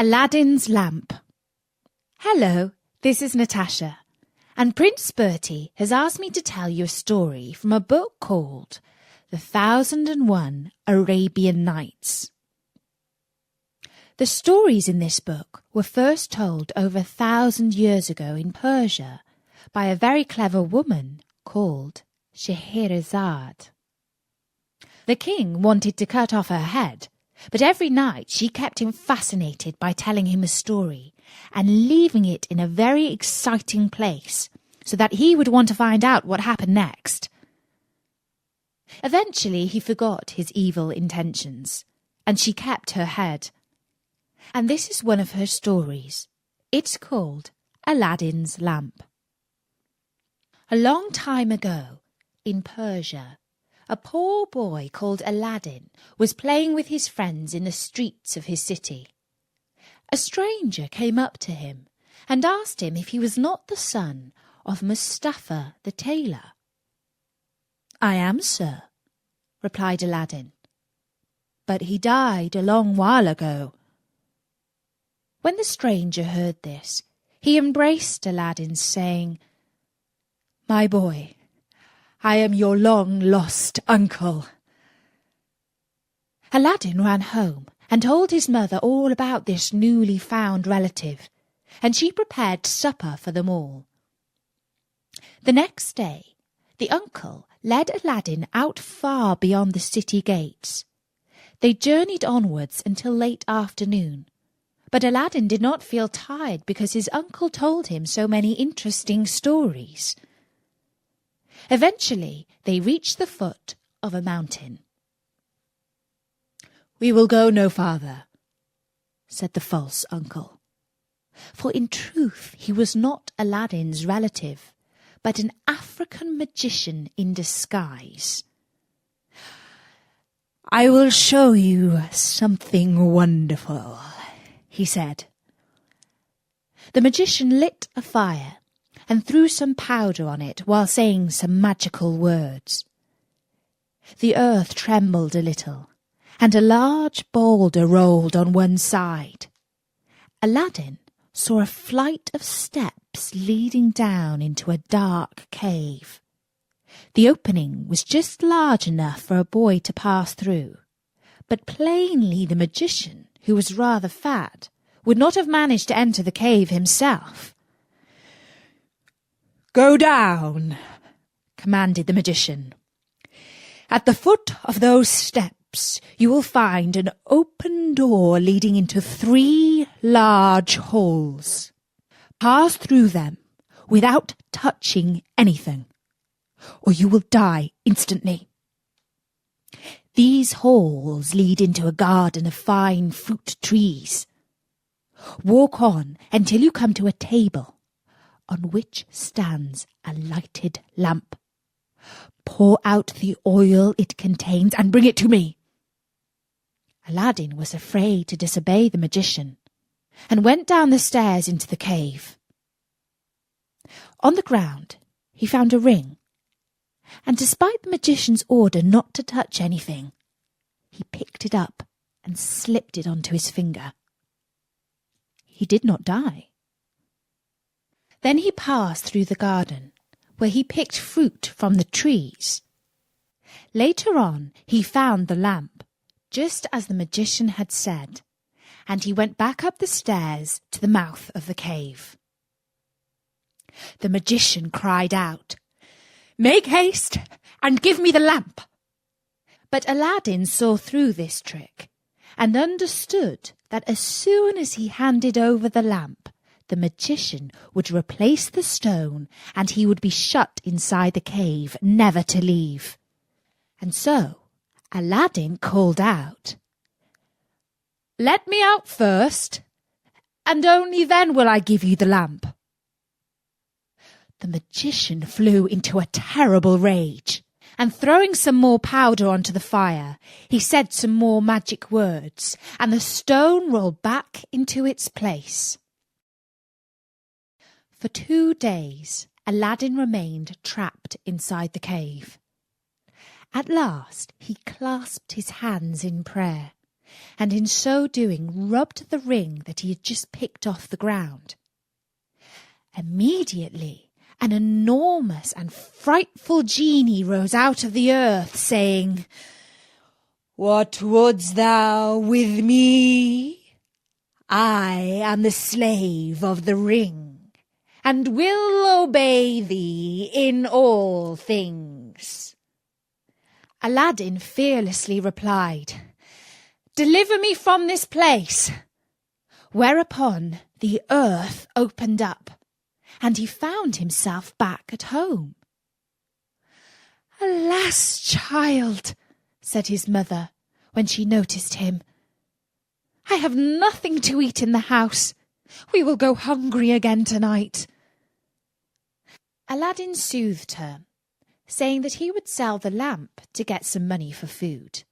Aladdin's Lamp. Hello, this is Natasha, and Prince Bertie has asked me to tell you a story from a book called The 1001 Arabian Nights. The stories in this book were first told over 1,000 years ago in Persia by a very clever woman called Scheherazade. The king wanted to cut off her head, but every night she kept him fascinated by telling him a story and leaving it in a very exciting place so that he would want to find out what happened next. Eventually he forgot his evil intentions, and she kept her head. And this is one of her stories. It's called Aladdin's Lamp. A long time ago, in Persia, a poor boy called Aladdin was playing with his friends in the streets of his city. A stranger came up to him and asked him if he was not the son of Mustafa the tailor. "I am, sir," replied Aladdin, "but he died a long while ago." When the stranger heard this, he embraced Aladdin, saying, "My boy, I am your long-lost uncle." Aladdin ran home and told his mother all about this newly found relative, and she prepared supper for them all. The next day, the uncle led Aladdin out far beyond the city gates. They journeyed onwards until late afternoon, but Aladdin did not feel tired because his uncle told him so many interesting stories. Eventually, they reached the foot of a mountain. "We will go no farther," said the false uncle. For in truth he was not Aladdin's relative, but an African magician in disguise. "I will show you something wonderful," he said. The magician lit a fire and threw some powder on it while saying some magical words. The earth trembled a little, and a large boulder rolled on one side. Aladdin saw a flight of steps leading down into a dark cave. The opening was just large enough for a boy to pass through, but plainly the magician, who was rather fat, would not have managed to enter the cave himself. "Go down," commanded the magician. "At the foot of those steps you will find an open door leading into 3 large holes. Pass through them without touching anything, or you will die instantly. These holes lead into a garden of fine fruit trees. Walk on until you come to a table on which stands a lighted lamp. Pour out the oil it contains and bring it to me." Aladdin was afraid to disobey the magician and went down the stairs into the cave. On the ground he found a ring, and despite the magician's order not to touch anything, he picked it up and slipped it onto his finger. He did not die. Then he passed through the garden, where he picked fruit from the trees. Later on, he found the lamp, just as the magician had said, and he went back up the stairs to the mouth of the cave. The magician cried out, "Make haste and give me the lamp!" But Aladdin saw through this trick and understood that as soon as he handed over the lamp, the magician would replace the stone and he would be shut inside the cave, never to leave. And so Aladdin called out, "Let me out first, and only then will I give you the lamp." The magician flew into a terrible rage, and throwing some more powder onto the fire, he said some more magic words, and the stone rolled back into its place. For 2 days, Aladdin remained trapped inside the cave. At last he clasped his hands in prayer and in so doing rubbed the ring that he had just picked off the ground. Immediately, an enormous and frightful genie rose out of the earth, saying, "What wouldst thou with me? I am the slave of the ring, and will obey thee in all things." Aladdin fearlessly replied, "Deliver me from this place." Whereupon the earth opened up, and he found himself back at home. "Alas, child," said his mother, when she noticed him, "I have nothing to eat in the house. We will go hungry again tonight." Aladdin soothed her, saying that he would sell the lamp to get some money for food.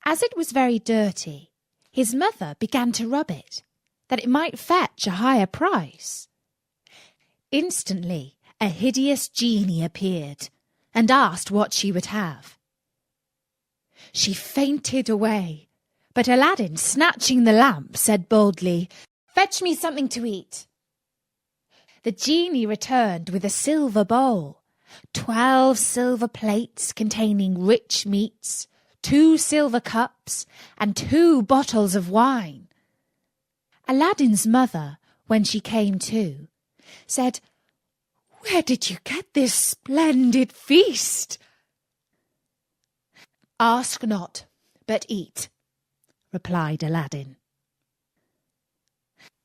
As it was very dirty, his mother began to rub it, that it might fetch a higher price. Instantly, a hideous genie appeared and asked what she would have. She fainted away, but Aladdin, snatching the lamp, said boldly, "Fetch me something to eat." The genie returned with a silver bowl, 12 silver plates containing rich meats, 2 silver cups, and 2 bottles of wine. Aladdin's mother, when she came to, said, "Where did you get this splendid feast?" "Ask not, but eat," replied Aladdin.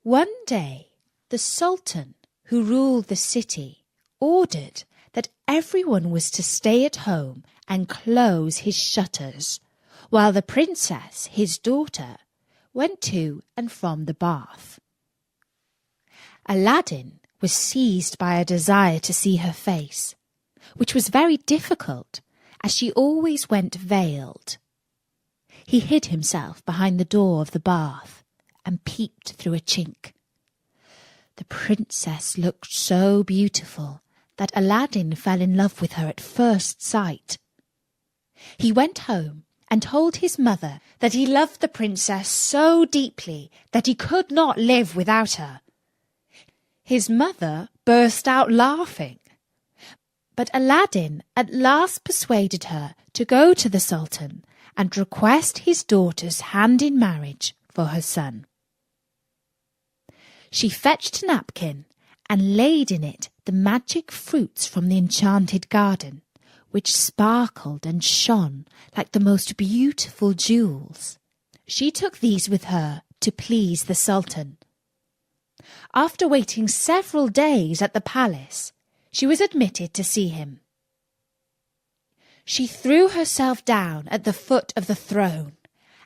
One day, the Sultan, who ruled the city, ordered that everyone was to stay at home and close his shutters, while the princess, his daughter, went to and from the bath. Aladdin was seized by a desire to see her face, which was very difficult, as she always went veiled. He hid himself behind the door of the bath and peeped through a chink. The princess looked so beautiful that Aladdin fell in love with her at first sight. He went home and told his mother that he loved the princess so deeply that he could not live without her. His mother burst out laughing, but Aladdin at last persuaded her to go to the Sultan and request his daughter's hand in marriage for her son. She fetched a napkin and laid in it the magic fruits from the enchanted garden, which sparkled and shone like the most beautiful jewels. She took these with her to please the Sultan. After waiting several days at the palace, she was admitted to see him. She threw herself down at the foot of the throne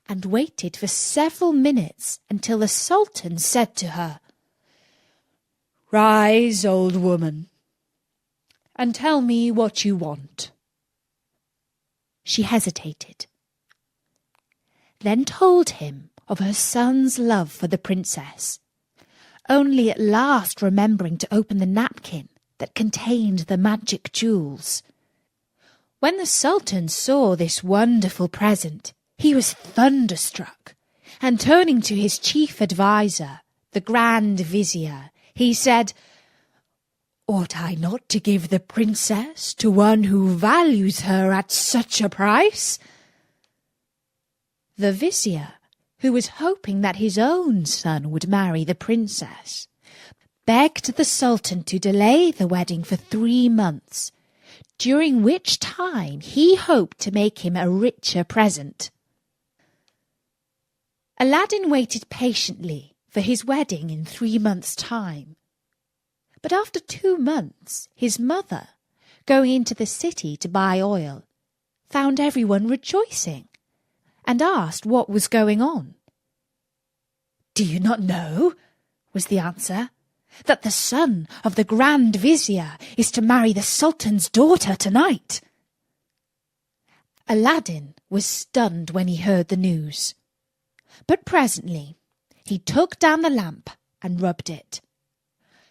and waited for several minutes until the Sultan said to her, "Rise, old woman, and tell me what you want." She hesitated, then told him of her son's love for the princess, only at last remembering to open the napkin that contained the magic jewels. When the Sultan saw this wonderful present, he was thunderstruck, and turning to his chief adviser, the Grand Vizier, he said, "Ought I not to give the princess to one who values her at such a price?" The Vizier, who was hoping that his own son would marry the princess, begged the Sultan to delay the wedding for 3 months, during which time he hoped to make him a richer present. Aladdin waited patiently for his wedding in 3 months' time. But after 2 months, his mother, going into the city to buy oil, found everyone rejoicing, and asked what was going on. "Do you not know," was the answer, "that the son of the Grand Vizier is to marry the Sultan's daughter tonight?" Aladdin was stunned when he heard the news, but presently he took down the lamp and rubbed it.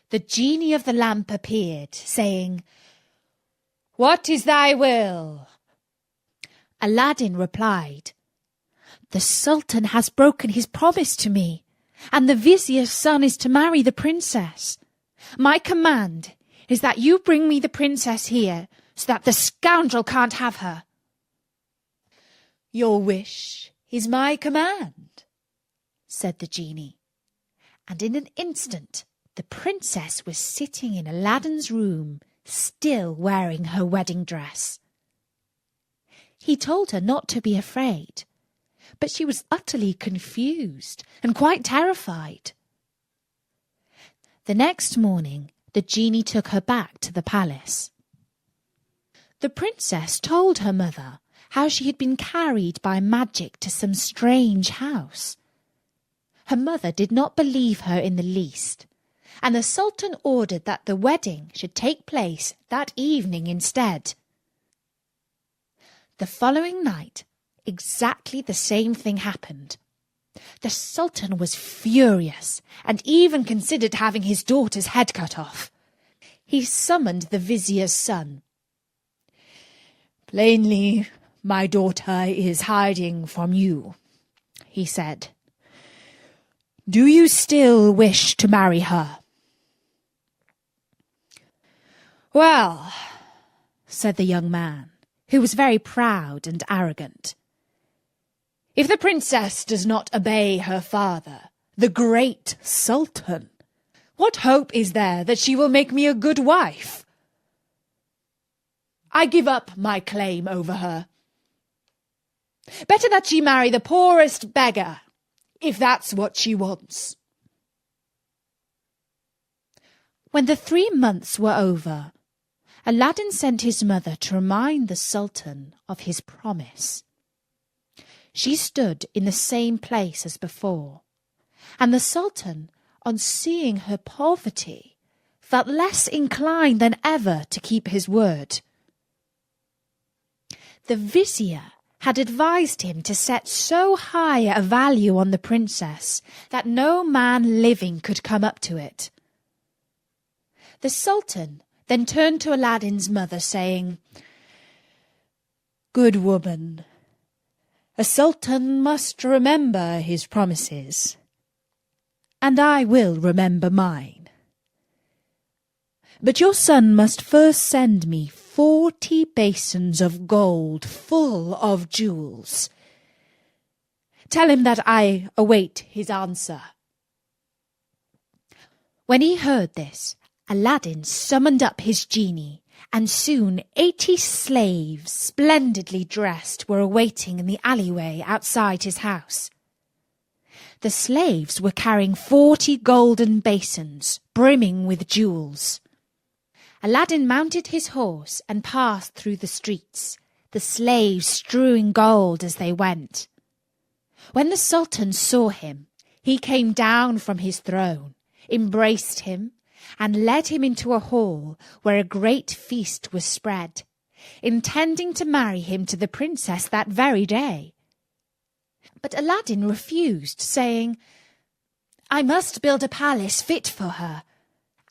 The genie of the lamp appeared, saying, "What is thy will?" Aladdin replied, "The Sultan has broken his promise to me, and the vizier's son is to marry the princess. My command is that you bring me the princess here, so that the scoundrel can't have her." "Your wish is my command," said the genie, and in an instant the princess was sitting in Aladdin's room, still wearing her wedding dress. He told her not to be afraid, but she was utterly confused and quite terrified. The next morning, the genie took her back to the palace. The princess told her mother how she had been carried by magic to some strange house. Her mother did not believe her in the least, and the Sultan ordered that the wedding should take place that evening instead. The following night, exactly the same thing happened. The Sultan was furious and even considered having his daughter's head cut off. He summoned the vizier's son. "Plainly, my daughter is hiding from you," he said. "Do you still wish to marry her?" "Well," said the young man, who was very proud and arrogant, "if the princess does not obey her father, the great Sultan, what hope is there that she will make me a good wife? I give up my claim over her. Better that she marry the poorest beggar, if that's what she wants." When the 3 months were over, Aladdin sent his mother to remind the Sultan of his promise. She stood in the same place as before, and the Sultan, on seeing her poverty, felt less inclined than ever to keep his word. The vizier had advised him to set so high a value on the princess that no man living could come up to it. The Sultan then turned to Aladdin's mother, saying, "Good woman, a sultan must remember his promises, and I will remember mine. But your son must first send me 40 basins of gold full of jewels. Tell him that I await his answer." When he heard this, Aladdin summoned up his genie, and soon 80 slaves, splendidly dressed, were awaiting in the alleyway outside his house. The slaves were carrying 40 golden basins, brimming with jewels. Aladdin mounted his horse and passed through the streets, the slaves strewing gold as they went. When the Sultan saw him, he came down from his throne, embraced him, and led him into a hall where a great feast was spread, intending to marry him to the princess that very day. But Aladdin refused, saying, "I must build a palace fit for her,"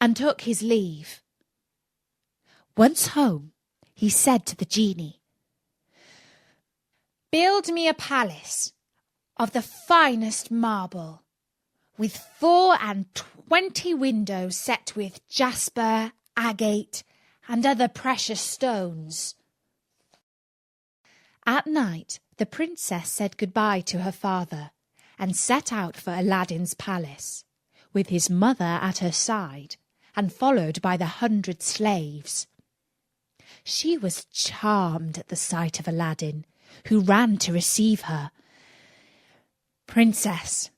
and took his leave. Once home, he said to the genie, "Build me a palace of the finest marble, with 24 windows set with jasper, agate, and other precious stones." At night, the princess said goodbye to her father and set out for Aladdin's palace, with his mother at her side and followed by the 100 slaves. She was charmed at the sight of Aladdin, who ran to receive her. "Princess,"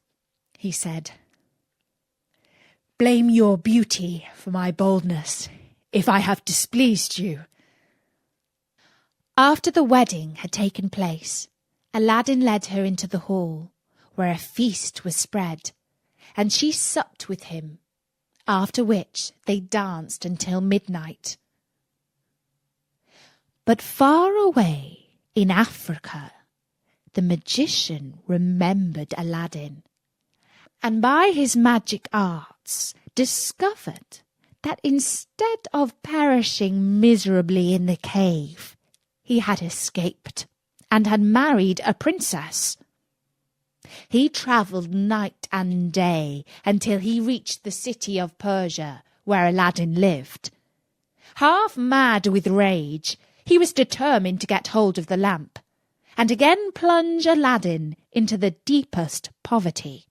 he said, "blame your beauty for my boldness, if I have displeased you." After the wedding had taken place, Aladdin led her into the hall, where a feast was spread, and she supped with him, after which they danced until midnight. But far away in Africa, the magician remembered Aladdin, and by his magic arts discovered that instead of perishing miserably in the cave, he had escaped and had married a princess. He travelled night and day until he reached the city of Persia, where Aladdin lived. Half mad with rage, he was determined to get hold of the lamp, and again plunge Aladdin into the deepest poverty.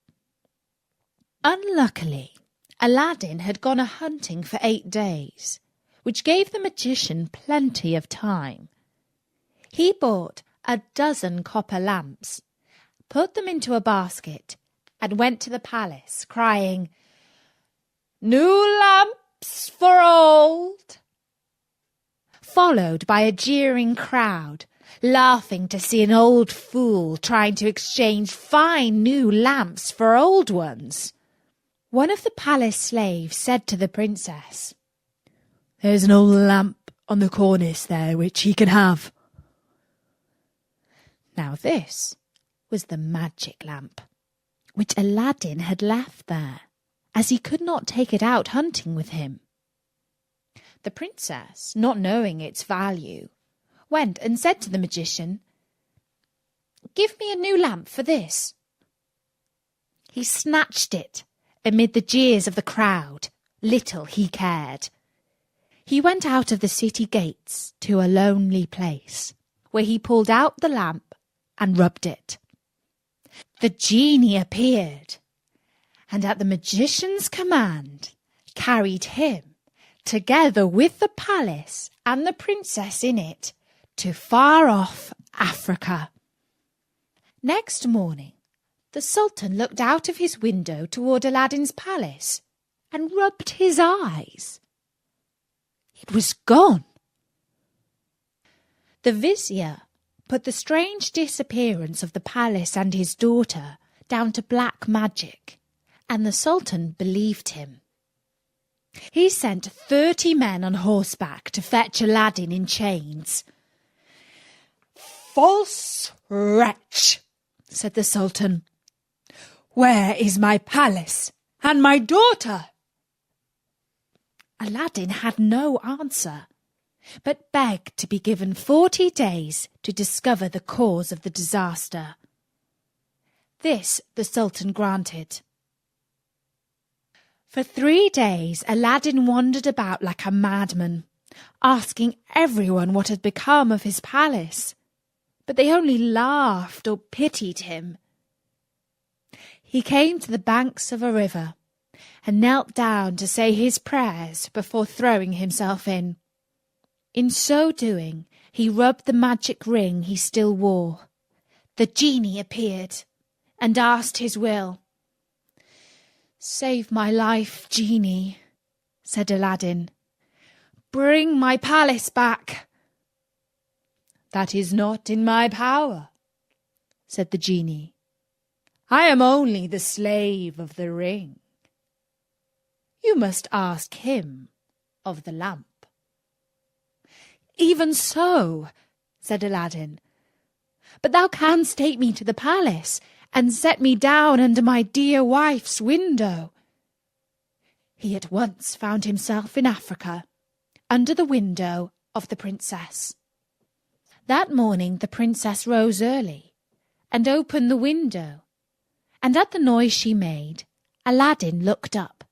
Unluckily, Aladdin had gone a-hunting for 8 days, which gave the magician plenty of time. He bought 12 copper lamps, put them into a basket, and went to the palace, crying, "New lamps for old!" Followed by a jeering crowd, laughing to see an old fool trying to exchange fine new lamps for old ones. One of the palace slaves said to the princess, "There's an old lamp on the cornice there which he can have." Now this was the magic lamp, which Aladdin had left there, as he could not take it out hunting with him. The princess, not knowing its value, went and said to the magician, "Give me a new lamp for this." He snatched it amid the jeers of the crowd. Little he cared. He went out of the city gates to a lonely place, where he pulled out the lamp and rubbed it. The genie appeared, and at the magician's command carried him, together with the palace and the princess in it, to far-off Africa. Next morning, the Sultan looked out of his window toward Aladdin's palace and rubbed his eyes. It was gone. The vizier put the strange disappearance of the palace and his daughter down to black magic, and the Sultan believed him. He sent 30 men on horseback to fetch Aladdin in chains. "False wretch," said the Sultan, "where is my palace and my daughter?" Aladdin had no answer, but begged to be given 40 days to discover the cause of the disaster. This the Sultan granted. For 3 days Aladdin wandered about like a madman, asking everyone what had become of his palace, but they only laughed or pitied him. He came to the banks of a river and knelt down to say his prayers before throwing himself in. In so doing, he rubbed the magic ring he still wore. The genie appeared and asked his will. "Save my life, genie," said Aladdin. "Bring my palace back." "That is not in my power," said the genie. "I am only the slave of the ring. You must ask him of the lamp." "Even so," said Aladdin, "but thou canst take me to the palace and set me down under my dear wife's window." He at once found himself in Africa, under the window of the princess. That morning the princess rose early and opened the window, and at the noise she made, Aladdin looked up.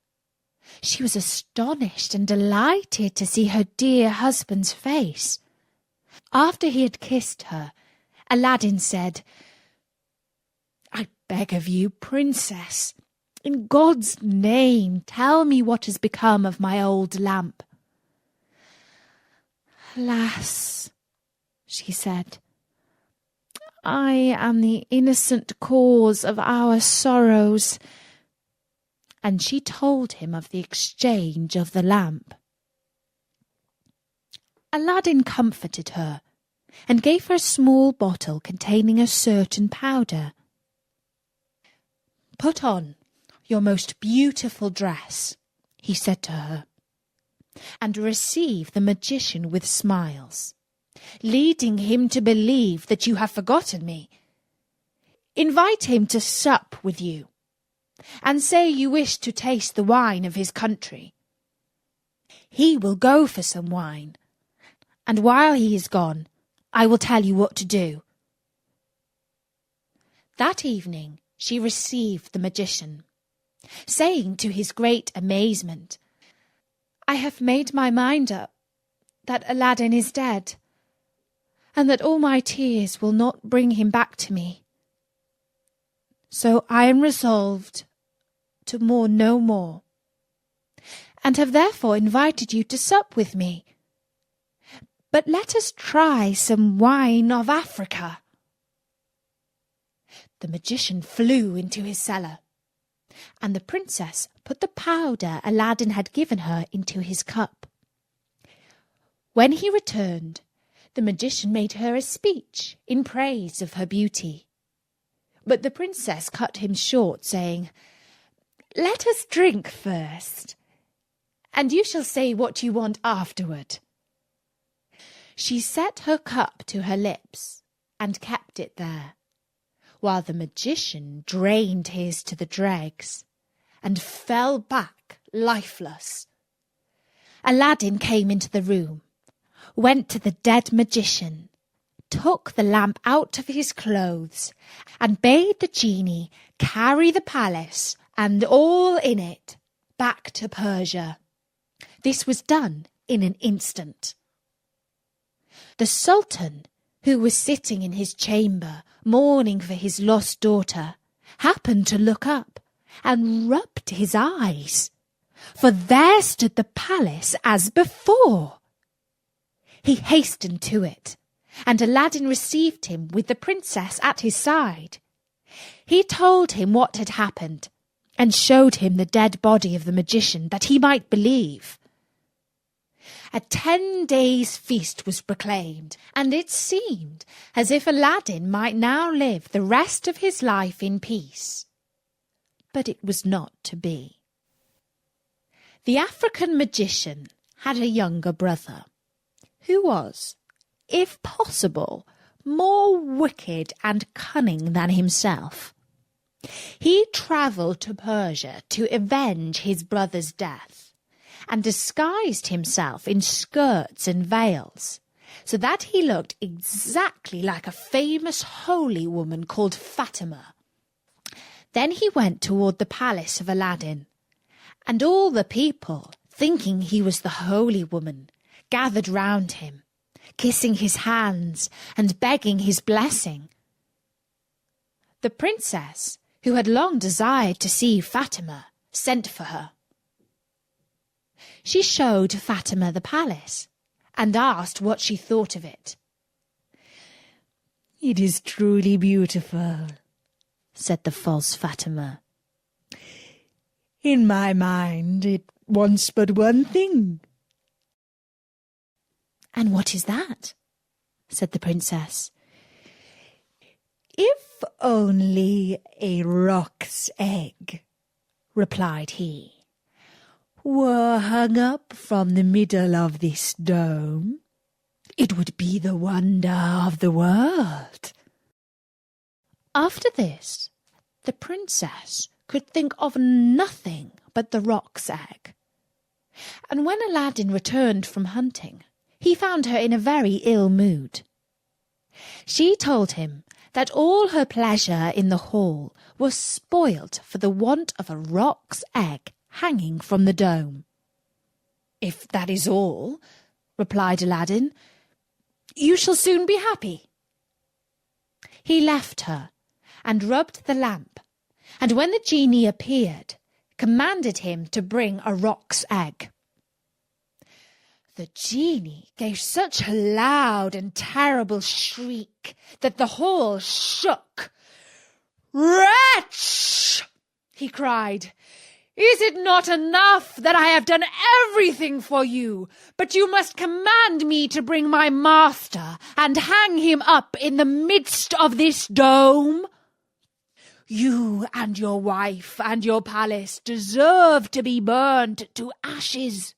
She was astonished and delighted to see her dear husband's face. After he had kissed her, Aladdin said, "I beg of you, princess, in God's name, tell me what has become of my old lamp." "Alas," she said, "I am the innocent cause of our sorrows." And she told him of the exchange of the lamp. Aladdin comforted her and gave her a small bottle containing a certain powder. "Put on your most beautiful dress," he said to her, "and receive the magician with smiles, leading him to believe that you have forgotten me. Invite him to sup with you, and say you wish to taste the wine of his country. He will go for some wine, and while he is gone, I will tell you what to do." That evening she received the magician, saying to his great amazement, "I have made my mind up that Aladdin is dead, and that all my tears will not bring him back to me. So I am resolved to mourn no more, and have therefore invited you to sup with me. But let us try some wine of Africa." The magician flew into his cellar, and the princess put the powder Aladdin had given her into his cup. When he returned, the magician made her a speech in praise of her beauty. But the princess cut him short, saying, "Let us drink first, and you shall say what you want afterward." She set her cup to her lips and kept it there, while the magician drained his to the dregs and fell back lifeless. Aladdin came into the room, went to the dead magician, took the lamp out of his clothes, and bade the genie carry the palace and all in it back to Persia. This was done in an instant. The Sultan, who was sitting in his chamber mourning for his lost daughter, happened to look up and rubbed his eyes, for there stood the palace as before. He hastened to it, and Aladdin received him with the princess at his side. He told him what had happened, and showed him the dead body of the magician, that he might believe. A 10 days' feast was proclaimed, and it seemed as if Aladdin might now live the rest of his life in peace. But it was not to be. The African magician had a younger brother, who was, if possible, more wicked and cunning than himself. He travelled to Persia to avenge his brother's death, and disguised himself in skirts and veils, so that he looked exactly like a famous holy woman called Fatima. Then he went toward the palace of Aladdin, and all the people, thinking he was the holy woman, gathered round him, kissing his hands and begging his blessing. The princess, who had long desired to see Fatima, sent for her. She showed Fatima the palace, and asked what she thought of it. "It is truly beautiful," said the false Fatima. "In my mind it wants but one thing." "And what is that?" said the princess. "If only a roc's egg," replied he, "were hung up from the middle of this dome, it would be the wonder of the world." After this, the princess could think of nothing but the roc's egg. And when Aladdin returned from hunting, he found her in a very ill mood. She told him that all her pleasure in the hall was spoilt for the want of a roc's egg hanging from the dome. "If that is all," replied Aladdin, "you shall soon be happy." He left her and rubbed the lamp, and when the genie appeared, commanded him to bring a roc's egg. The genie gave such a loud and terrible shriek that the hall shook. "Wretch!" he cried. "Is it not enough that I have done everything for you, but you must command me to bring my master and hang him up in the midst of this dome? You and your wife and your palace deserve to be burned to ashes.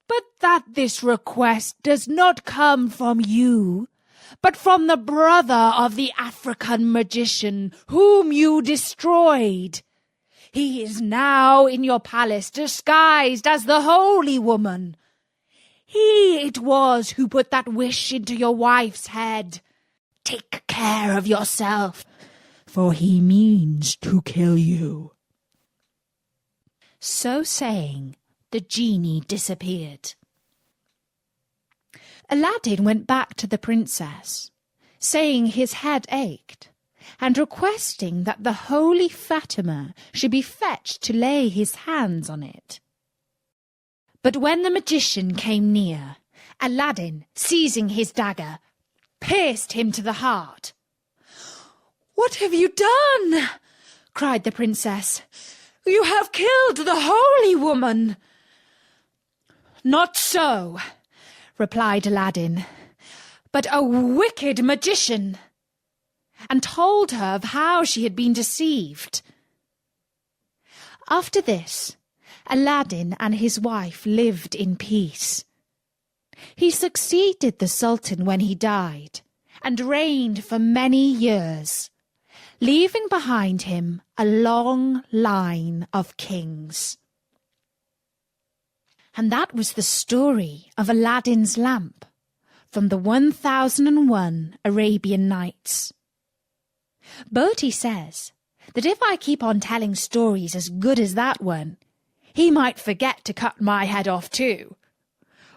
But that this request does not come from you, but from the brother of the African magician whom you destroyed. He is now in your palace disguised as the holy woman. He it was who put that wish into your wife's head. Take care of yourself, for he means to kill you." So saying, the genie disappeared. Aladdin went back to the princess, saying his head ached, and requesting that the holy Fatima should be fetched to lay his hands on it. But when the magician came near, Aladdin, seizing his dagger, pierced him to the heart. "What have you done?" cried the princess. "You have killed the holy woman." "Not so," replied Aladdin, "but a wicked magician," and told her of how she had been deceived. After this, Aladdin and his wife lived in peace. He succeeded the Sultan when he died, and reigned for many years, leaving behind him a long line of kings. And that was the story of Aladdin's lamp from the 1001 Arabian Nights. Bertie says that if I keep on telling stories as good as that one, he might forget to cut my head off too.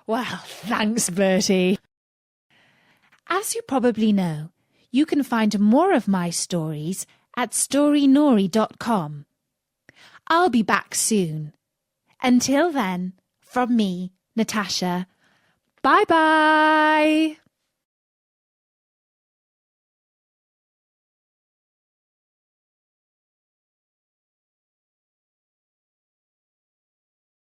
Well, thanks, Bertie. As you probably know, you can find more of my stories at storynori.com. I'll be back soon. Until then, from me, Natasha, bye-bye.